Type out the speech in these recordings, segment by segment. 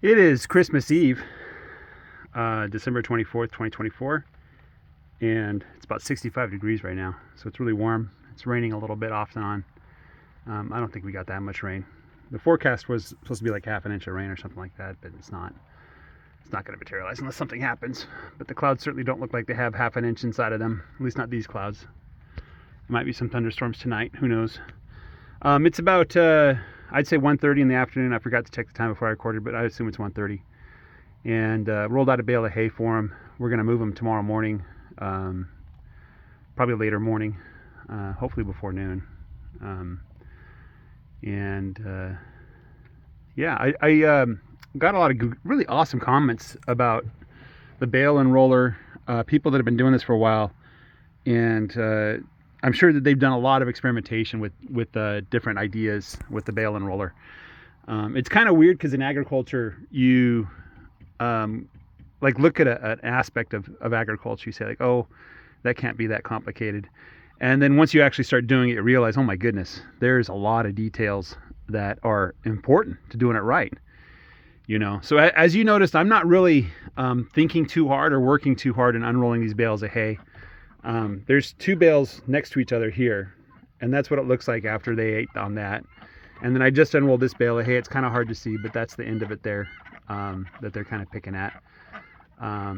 It is Christmas Eve, December 24th, 2024, and it's about 65 degrees right now, so it's really warm. It's raining a little bit off and on. I don't think we got that much rain. The forecast was supposed to be like half an inch of rain or something like that, but it's not. It's not going to materialize unless something happens. But the clouds certainly don't look like they have half an inch inside of them, at least not these clouds. There might be some thunderstorms tonight, who knows. It's about, I'd say 1:30 in the afternoon. I forgot to check the time before I recorded, but I assume it's 1:30. And rolled out a bale of hay for him. We're going to move him tomorrow morning, probably later morning, hopefully before noon. Yeah, I got a lot of really awesome comments about the bale and roller, people that have been doing this for a while, and I'm sure that they've done a lot of experimentation with different ideas with the bale and roller. It's kind of weird because in agriculture, you like look at an aspect of agriculture, you say like, oh, that can't be that complicated. And then once you actually start doing it, you realize, oh my goodness, there's a lot of details that are important to doing it right. So as you noticed, I'm not really thinking too hard or working too hard in unrolling these bales of hay. There's two bales next to each other here, and that's what it looks like after they ate on that. And then I just unrolled this bale of hay. It's kind of hard to see, but that's the end of it there, that they're kind of picking at.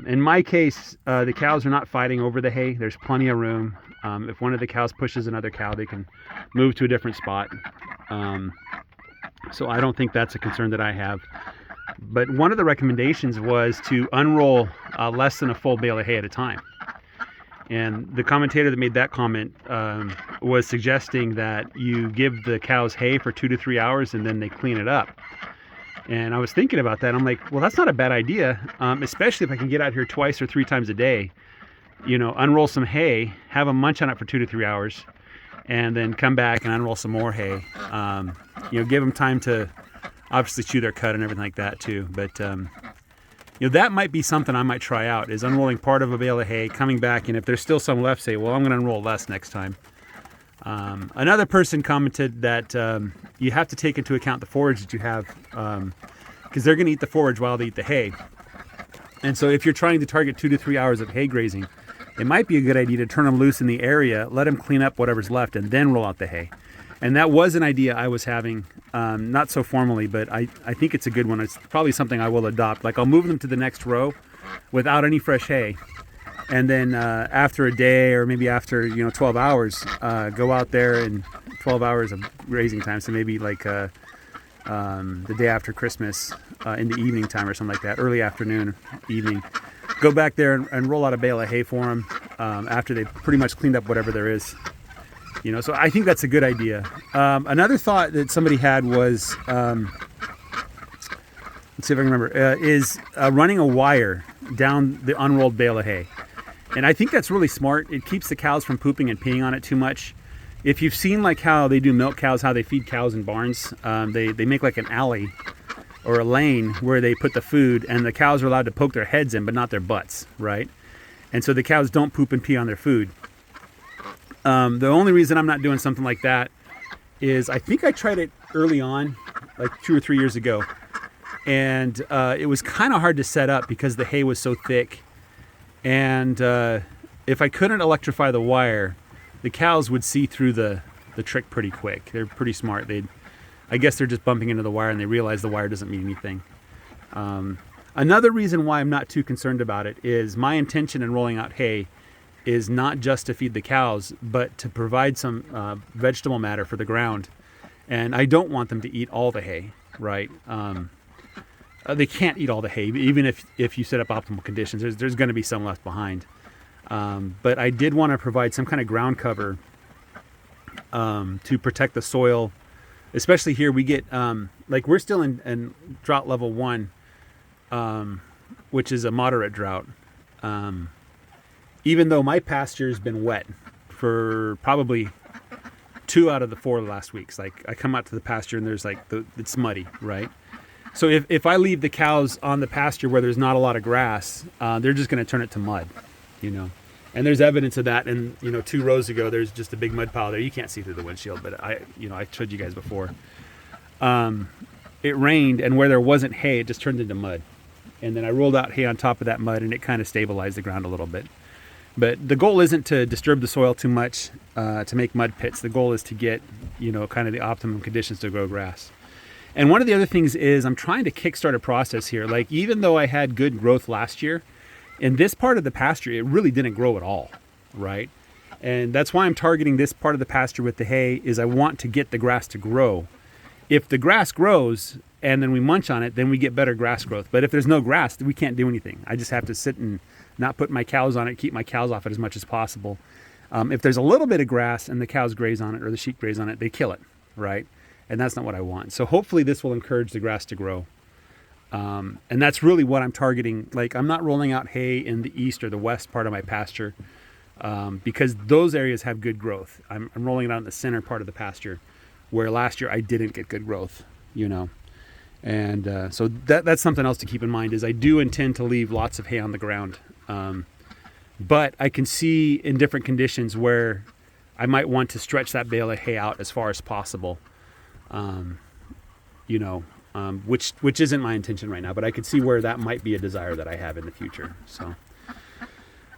In my case, the cows are not fighting over the hay. There's plenty of room. If one of the cows pushes another cow, they can move to a different spot. So I don't think that's a concern that I have. But one of the recommendations was to unroll less than a full bale of hay at a time. And the commentator that made that comment was suggesting that you give the cows hay for 2 to 3 hours and then they clean it up. And I was thinking about that. I'm like, well, that's not a bad idea, especially if I can get out here 2 or 3 times a day, unroll some hay, have them munch on it for 2 to 3 hours, and then come back and unroll some more hay. Give them time to obviously chew their cud and everything like that too. But that might be something I might try out, is unrolling part of a bale of hay, coming back, and if there's still some left, say, well, I'm going to unroll less next time. Another person commented that you have to take into account the forage that you have, because they're going to eat the forage while they eat the hay. And so if you're trying to target 2 to 3 hours of hay grazing, it might be a good idea to turn them loose in the area, let them clean up whatever's left, and then roll out the hay. And that was an idea I was having, not so formally, but I think it's a good one. It's probably something I will adopt. Like, I'll move them to the next row without any fresh hay. And then after a day, or maybe after 12 hours, go out there, and 12 hours of grazing time. So maybe like the day after Christmas, in the evening time or something like that, early afternoon, evening. Go back there and roll out a bale of hay for them after they've pretty much cleaned up whatever there is. So I think that's a good idea. Another thought that somebody had was, let's see if I can remember, is running a wire down the unrolled bale of hay. And I think that's really smart. It keeps the cows from pooping and peeing on it too much. If you've seen like how they do milk cows, how they feed cows in barns, they make like an alley or a lane where they put the food, and the cows are allowed to poke their heads in, but not their butts, right? And so the cows don't poop and pee on their food. The only reason I'm not doing something like that is I think I tried it early on, like 2 or 3 years ago, and it was kind of hard to set up because the hay was so thick. And if I couldn't electrify the wire, the cows would see through the trick pretty quick. They're pretty smart. I guess they're just bumping into the wire and they realize the wire doesn't mean anything. Another reason why I'm not too concerned about it is my intention in rolling out hay is not just to feed the cows, but to provide some vegetable matter for the ground. And I don't want them to eat all the hay, right? They can't eat all the hay, even if you set up optimal conditions. There's going to be some left behind. But I did want to provide some kind of ground cover to protect the soil. Especially here, we get, we're still in drought level 1, which is a moderate drought. Even though my pasture's been wet for probably 2 out of the 4 last weeks. Like, I come out to the pasture and there's it's muddy, right? So if I leave the cows on the pasture where there's not a lot of grass, they're just going to turn it to mud, And there's evidence of that. And 2 rows ago, there's just a big mud pile there. You can't see through the windshield, but I showed you guys before. it rained, and where there wasn't hay, it just turned into mud. And then I rolled out hay on top of that mud, and it kind of stabilized the ground a little bit. But the goal isn't to disturb the soil too much to make mud pits. The goal is to get, kind of the optimum conditions to grow grass. And one of the other things is I'm trying to kickstart a process here. Like, even though I had good growth last year, in this part of the pasture, it really didn't grow at all, right? And that's why I'm targeting this part of the pasture with the hay, is I want to get the grass to grow. If the grass grows and then we munch on it, then we get better grass growth. But if there's no grass, we can't do anything. I just have to sit and not put my cows on it, keep my cows off it as much as possible. If there's a little bit of grass and the cows graze on it or the sheep graze on it, they kill it, right? And that's not what I want. So hopefully this will encourage the grass to grow. And that's really what I'm targeting. Like, I'm not rolling out hay in the east or the west part of my pasture because those areas have good growth. I'm rolling it out in the center part of the pasture, where last year I didn't get good growth, And so that's something else to keep in mind, is I do intend to leave lots of hay on the ground. But I can see in different conditions where I might want to stretch that bale of hay out as far as possible. Which isn't my intention right now, but I could see where that might be a desire that I have in the future. So,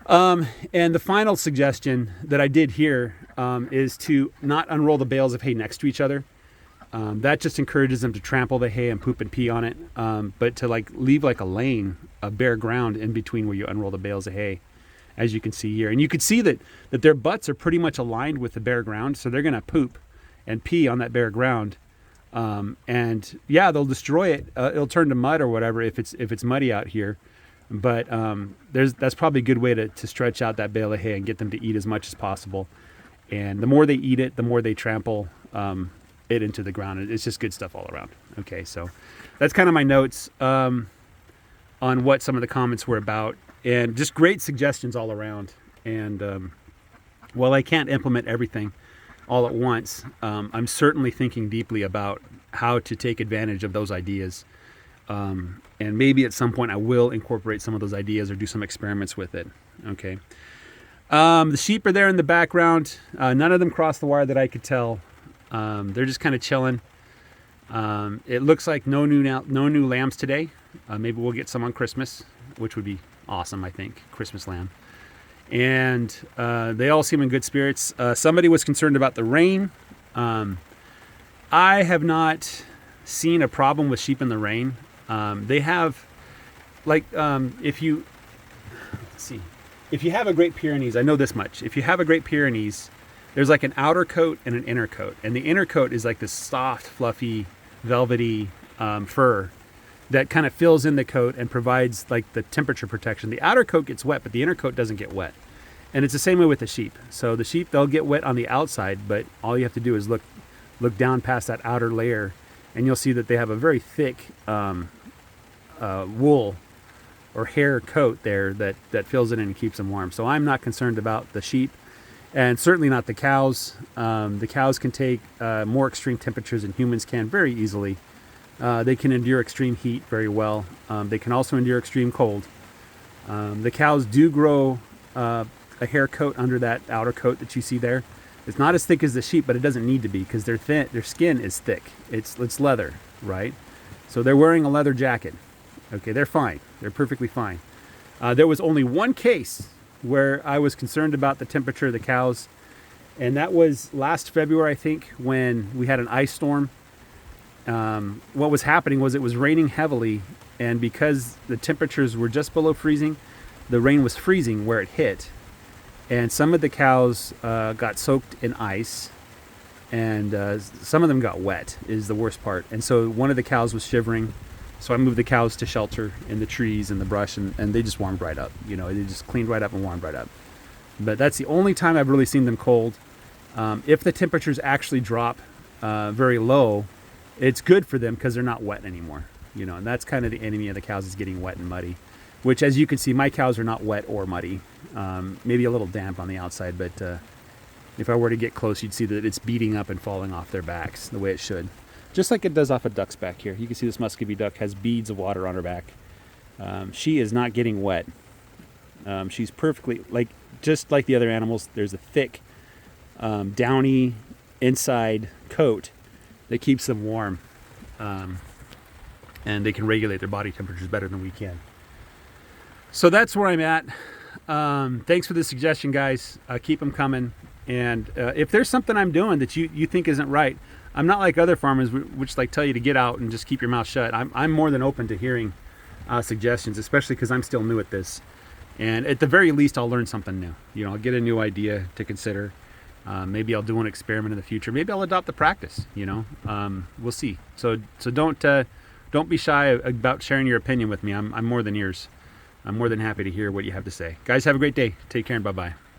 and the final suggestion that I did here is to not unroll the bales of hay next to each other. That just encourages them to trample the hay and poop and pee on it. But to leave a lane of bare ground in between where you unroll the bales of hay, as you can see here. And you can see that their butts are pretty much aligned with the bare ground. So they're going to poop and pee on that bare ground. And yeah, they'll destroy it. It'll turn to mud or whatever if it's muddy out here. But that's probably a good way to stretch out that bale of hay and get them to eat as much as possible. And the more they eat it, the more they trample it into the ground. It's just good stuff all around. Okay, so that's kind of my notes on what some of the comments were about, and just great suggestions all around. And while I can't implement everything all at once, I'm certainly thinking deeply about how to take advantage of those ideas. And maybe at some point I will incorporate some of those ideas or do some experiments with it. Okay. The sheep are there in the background. None of them crossed the wire that I could tell. They're just kind of chilling. It looks like no new lambs today. Maybe we'll get some on Christmas, which would be awesome, I think. Christmas lamb. And they all seem in good spirits. Somebody was concerned about the rain. I have not seen a problem with sheep in the rain. They have, if you have a Great Pyrenees, I know this much. If you have a Great Pyrenees, there's like an outer coat and an inner coat. And the inner coat is like this soft, fluffy, velvety fur that kind of fills in the coat and provides like the temperature protection. The outer coat gets wet, but the inner coat doesn't get wet. And it's the same way with the sheep. So the sheep, they'll get wet on the outside, but all you have to do is look down past that outer layer, and you'll see that they have a very thick wool or hair coat there that fills it in and keeps them warm. So I'm not concerned about the sheep, and certainly not the cows. The cows can take more extreme temperatures than humans can very easily. They can endure extreme heat very well. They can also endure extreme cold. The cows do grow a hair coat under that outer coat that you see there. It's not as thick as the sheep, but it doesn't need to be because they're thin. Their skin is thick. It's leather, right? So they're wearing a leather jacket. Okay, they're fine. They're perfectly fine. There was only one case where I was concerned about the temperature of the cows, and that was last February, I think, when we had an ice storm. What was happening was it was raining heavily, and because the temperatures were just below freezing, the rain was freezing where it hit. And some of the cows got soaked in ice, and some of them got wet is the worst part. And so one of the cows was shivering, so I moved the cows to shelter in the trees and the brush, and they just warmed right up. They just cleaned right up and warmed right up. But that's the only time I've really seen them cold. If the temperatures actually drop very low, it's good for them because they're not wet anymore. And that's kind of the enemy of the cows, is getting wet and muddy. Which, as you can see, my cows are not wet or muddy. Maybe a little damp on the outside, but if I were to get close, you'd see that it's beating up and falling off their backs the way it should. Just like it does off a duck's back here. You can see this Muscovy duck has beads of water on her back. She is not getting wet. She's perfectly, just like the other animals, there's a thick, downy inside coat that keeps them warm. and they can regulate their body temperatures better than we can. So that's where I'm at. Thanks for the suggestion, guys. Keep them coming. And if there's something I'm doing that you think isn't right, I'm not like other farmers which like tell you to get out and just keep your mouth shut. I'm more than open to hearing suggestions, especially because I'm still new at this. And at the very least, I'll learn something new. You know, I'll get a new idea to consider. Maybe I'll do an experiment in the future. Maybe I'll adopt the practice. You know, we'll see. So don't be shy about sharing your opinion with me. I'm more than yours. I'm more than happy to hear what you have to say. Guys, have a great day. Take care and bye-bye.